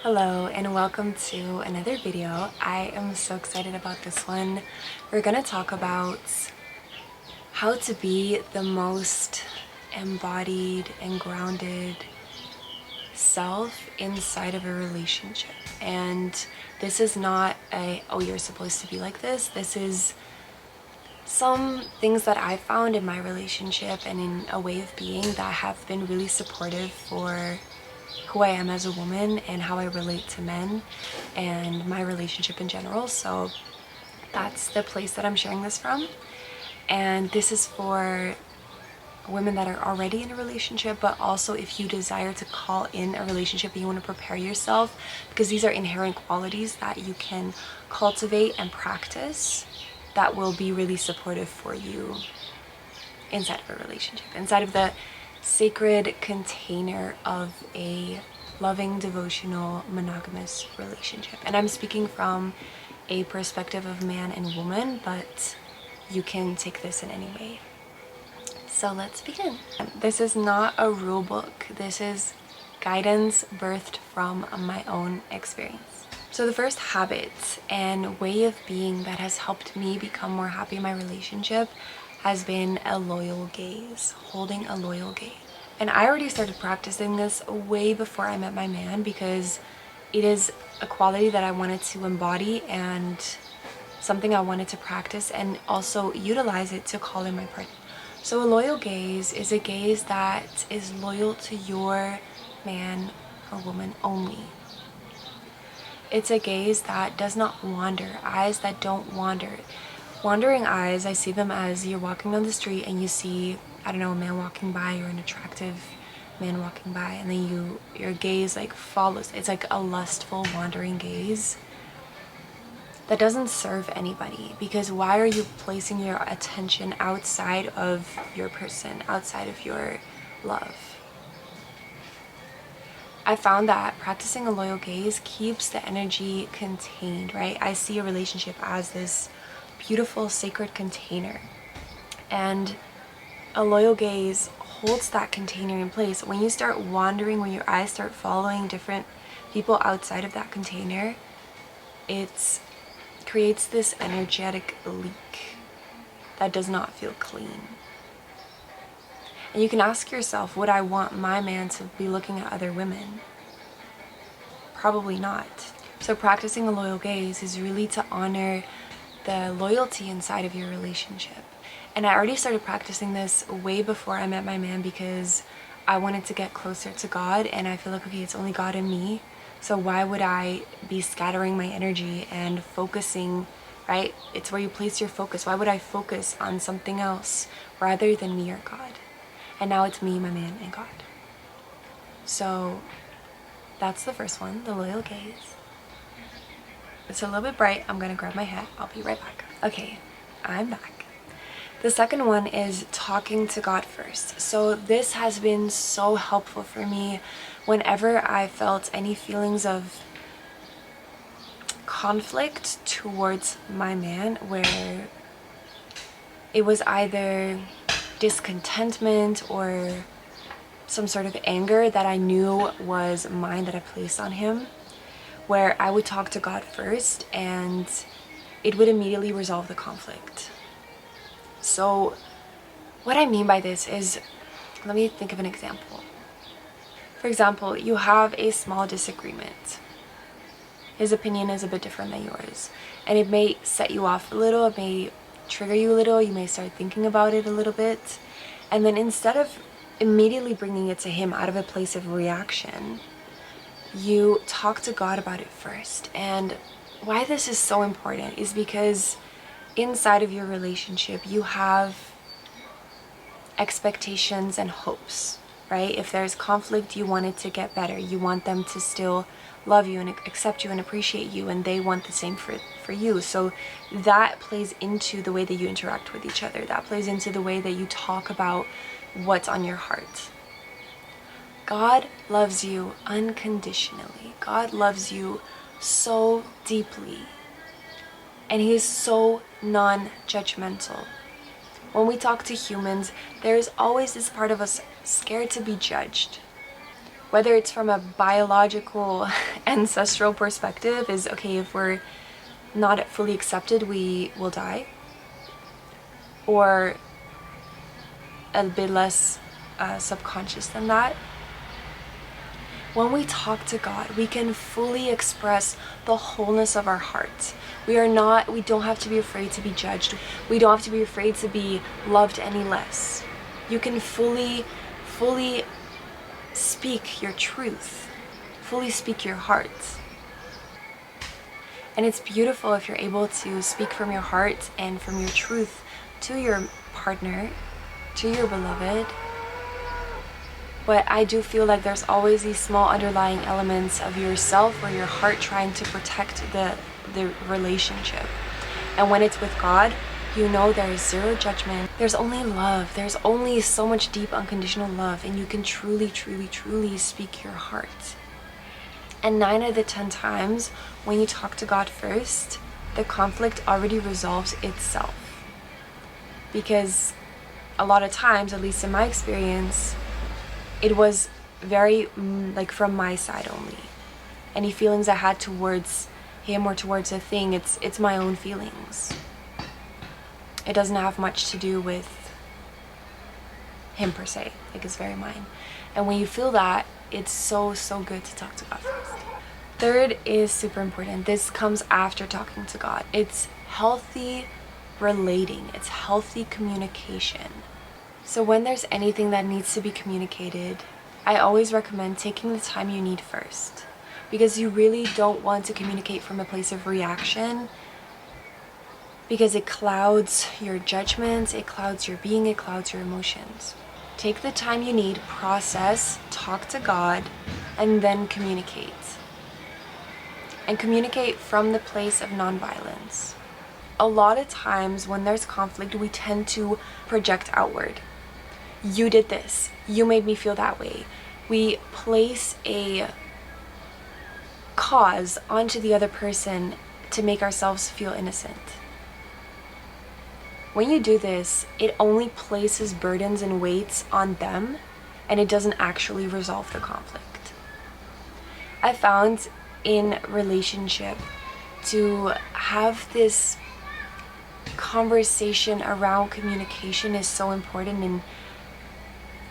Hello and welcome to another video. I am so excited about this one. We're gonna talk about how to be the most embodied and grounded self inside of a relationship. And this is not oh, you're supposed to be like this. This is some things that I found in my relationship and in a way of being that have been really supportive for who I am as a woman and how I relate to men and my relationship in general. So that's the place that I'm sharing this from. And this is for women that are already in a relationship, but also if you desire to call in a relationship and you want to prepare yourself, because these are inherent qualities that you can cultivate and practice that will be really supportive for you inside of a relationship, inside of the sacred container of a loving, devotional, monogamous relationship. And I'm speaking from a perspective of man and woman, but you can take this in any way. So let's begin. This is not a rule book. This is guidance birthed from my own experience. So the first habit and way of being that has helped me become more happy in my relationship has been a loyal gaze, holding a loyal gaze. And I already started practicing this way before I met my man because it is a quality that I wanted to embody and something I wanted to practice and also utilize it to call in my partner. So a loyal gaze is a gaze that is loyal to your man or woman only. It's a gaze that does not wander, eyes that don't wander. Wandering eyes, I see them as you're walking down the street and you see, I don't know, a man walking by or an attractive man walking by, and then your gaze like follows. It's like a lustful, wandering gaze that doesn't serve anybody, because why are you placing your attention outside of your person, outside of your love? I found that practicing a loyal gaze keeps the energy contained, right? I see a relationship as this beautiful sacred container, and a loyal gaze holds that container in place. When you start wandering, when your eyes start following different people outside of that container, it creates this energetic leak that does not feel clean. And you can ask yourself, would I want my man to be looking at other women? Probably not. So practicing a loyal gaze is really to honor the loyalty inside of your relationship. And I already started practicing this way before I met my man because I wanted to get closer to God, and I feel like, okay, it's only God and me, so why would I be scattering my energy and focusing, right? It's where you place your focus. Why would I focus on something else rather than me or God? And now it's me, my man, and God. So that's the first one, the loyal gaze. It's a little bit bright. I'm gonna grab my hat. I'll be right back. Okay, I'm back. The second one is talking to God first. So this has been so helpful for me whenever I felt any feelings of conflict towards my man, where it was either discontentment or some sort of anger that I knew was mine that I placed on him, where I would talk to God first and it would immediately resolve the conflict. So what I mean by this is, let me think of an example. For example, you have a small disagreement. His opinion is a bit different than yours, and it may set you off a little, it may trigger you a little, you may start thinking about it a little bit, and then instead of immediately bringing it to him out of a place of reaction, you talk to God about it first. And why this is so important is because inside of your relationship you have expectations and hopes, right? If there's conflict, you want it to get better. You want them to still love you and accept you and appreciate you, and they want the same for you. So that plays into the way that you interact with each other. That plays into the way that you talk about what's on your heart. God loves you unconditionally. God loves you so deeply, and he is so non-judgmental. When we talk to humans, there's always this part of us scared to be judged. Whether it's from a biological ancestral perspective, is okay, if we're not fully accepted, we will die, or a bit less subconscious than that. When we talk to God, we can fully express the wholeness of our heart. We don't have to be afraid to be judged. We don't have to be afraid to be loved any less. You can fully speak your truth, fully speak your heart. And it's beautiful if you're able to speak from your heart and from your truth to your partner, to your beloved. But I do feel like there's always these small underlying elements of yourself or your heart trying to protect the relationship. And when it's with God, you know there is zero judgment. There's only love. There's only so much deep unconditional love, and you can truly speak your heart. And 9 out of the 10 times when you talk to God first, the conflict already resolves itself. Because a lot of times, at least in my experience, it was very like from my side only. Any feelings I had towards him or towards a thing, it's my own feelings. It doesn't have much to do with him per se. Like, it's very mine. And when you feel that, it's so good to talk to God first. Third is super important. This comes after talking to God. It's healthy relating. It's healthy communication. So when there's anything that needs to be communicated, I always recommend taking the time you need first, because you really don't want to communicate from a place of reaction, because it clouds your judgments, it clouds your being, it clouds your emotions. Take the time you need, process, talk to God, and then communicate. And communicate from the place of nonviolence. A lot of times when there's conflict, we tend to project outward. You did this. You made me feel that way. We place a cause onto the other person to make ourselves feel innocent. When you do this, it only places burdens and weights on them, and it doesn't actually resolve the conflict. I found in relationship to have this conversation around communication is so important, in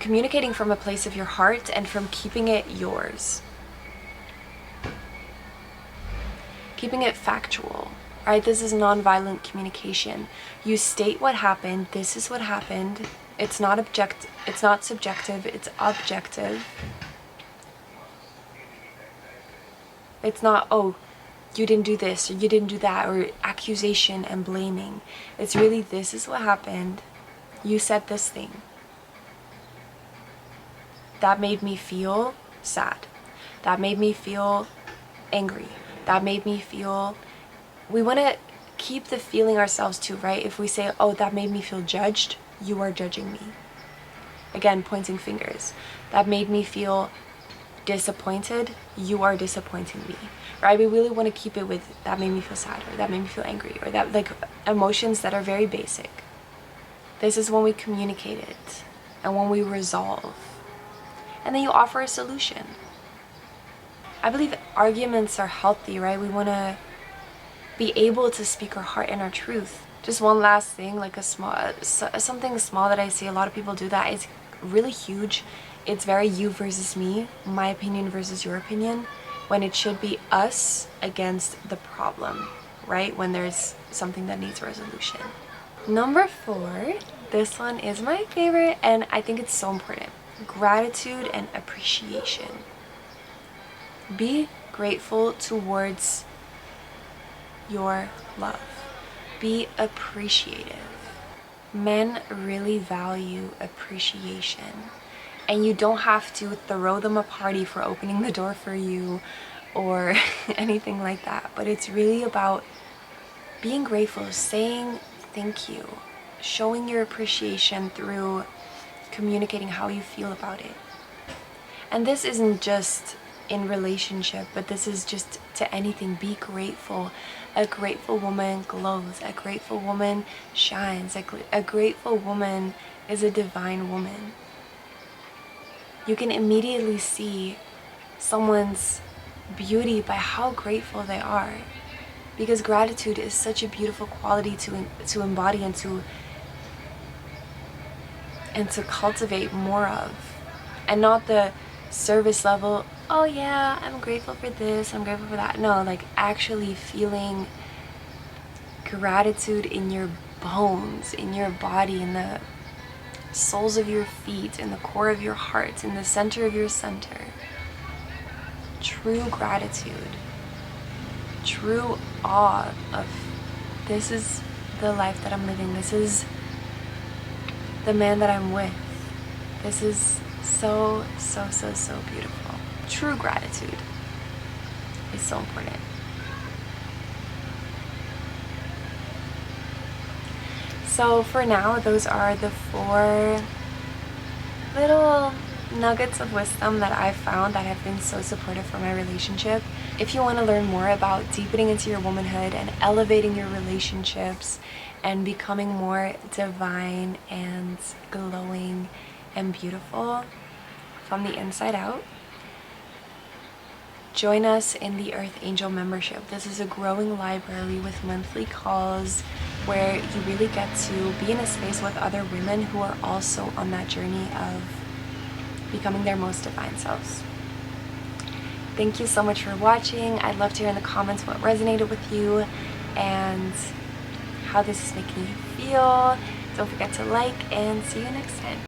communicating from a place of your heart and from keeping it yours. Keeping it factual, right? This is nonviolent communication. You state what happened. This is what happened. It's not subjective, it's objective. It's not, oh, you didn't do this or you didn't do that, or accusation and blaming. It's really, this is what happened. You said this thing. That made me feel sad. That made me feel angry. That made me feel... We want to keep the feeling ourselves too, right? If we say, oh, that made me feel judged, you are judging me. Again, pointing fingers. That made me feel disappointed, you are disappointing me, right? We really want to keep it with, that made me feel sad, or that made me feel angry, or that, like, emotions that are very basic. This is when we communicate it and when we resolve. And then you offer a solution. I believe arguments are healthy, right? We want to be able to speak our heart and our truth. Just one last thing, like something small that I see a lot of people do that is really huge. It's very you versus me, my opinion versus your opinion, when it should be us against the problem, right? When there's something that needs resolution. Number 4, this one is my favorite, and I think it's so important. Gratitude and appreciation. Be grateful towards your love. Be appreciative. Men really value appreciation. And you don't have to throw them a party for opening the door for you or anything like that. But it's really about being grateful, saying thank you, showing your appreciation through communicating how you feel about it. And this isn't just in relationship, but this is just to anything. Be grateful. A grateful woman glows. A grateful woman shines. A grateful woman is a divine woman. You can immediately see someone's beauty by how grateful they are. Because gratitude is such a beautiful quality to embody and to cultivate more of. And not the service level, oh yeah, I'm grateful for this, I'm grateful for that. No, like actually feeling gratitude in your bones, in your body, in the soles of your feet, in the core of your heart, in the center of your center. True gratitude, true awe of, this is the life that I'm living, this is the man that I'm with, this is so beautiful. True gratitude is so important. So for now, those are the 4 little nuggets of wisdom that I've found that have been so supportive for my relationship. If you want to learn more about deepening into your womanhood and elevating your relationships and becoming more divine and glowing and beautiful from the inside out, join us in the Earth Angel membership. This is a growing library with monthly calls where you really get to be in a space with other women who are also on that journey of becoming their most divine selves. Thank you so much for watching. I'd love to hear in the comments what resonated with you and how this is making you feel. Don't forget to like, and see you next time.